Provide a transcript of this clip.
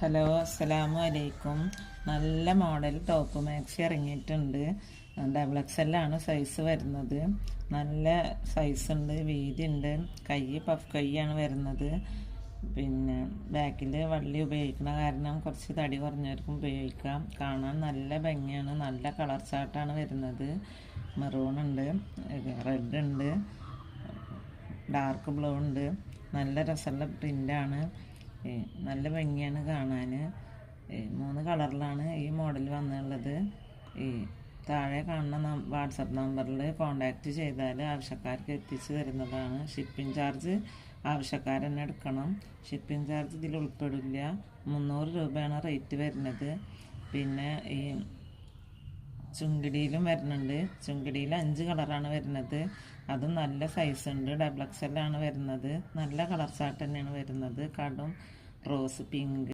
Hello, അസ്സലാമു അലൈക്കും. നല്ല മോഡൽ ടോപ്പ് മാക്സി ഇറങ്ങിയിട്ടുണ്ട്. ഡബിൾ എക്സെല്ലാണ് സൈസ് വരുന്നത്. നല്ല സൈസ് ഉണ്ട്, വീതി ഉണ്ട്. കൈ പഫ് കൈയാണ് വരുന്നത്. പിന്നെ ബാക്കിൽ വള്ളി ഉപയോഗിക്കുന്ന കാരണം കുറച്ച് തടി കുറഞ്ഞവർക്കും ഉപയോഗിക്കാം. കാണാൻ നല്ല ഭംഗിയാണ്. നല്ല കളർ ചാർട്ടാണ് വരുന്നത്. മെറൂൺ ഉണ്ട്, റെഡ് ഉണ്ട്, ഡാർക്ക് ബ്ലൂ ഉണ്ട്. നല്ല രസമുള്ള പ്രിൻ്റാണ്. നല്ല ഭംഗിയാണ് കാണാൻ. 3 കളറിലാണ് ഈ മോഡൽ വന്നുള്ളത്. താഴെ കാണുന്ന വാട്സപ്പ് നമ്പറിൽ കോൺടാക്റ്റ് ചെയ്താൽ ആവശ്യക്കാർക്ക് എത്തിച്ചു തരുന്നതാണ്. ഷിപ്പിംഗ് ചാർജ് ആവശ്യക്കാർ തന്നെ എടുക്കണം. ഷിപ്പിംഗ് ചാർജ് ഇതിൽ ഉൾപ്പെടില്ല. 300 രൂപയാണ് റേറ്റ് വരുന്നത്. പിന്നെ ഈ ചുങ്കിടിയിലും വരുന്നുണ്ട്. ചുങ്കിടിയിൽ 5 കളറാണ് വരുന്നത്. അതും നല്ല സൈസ് ഉണ്ട്. ഡബിൾ എക്സെല്ലാണ് വരുന്നത്. നല്ല കളർ ചാർട്ട് തന്നെയാണ് വരുന്നത്. കടും റോസ്, പിങ്ക്,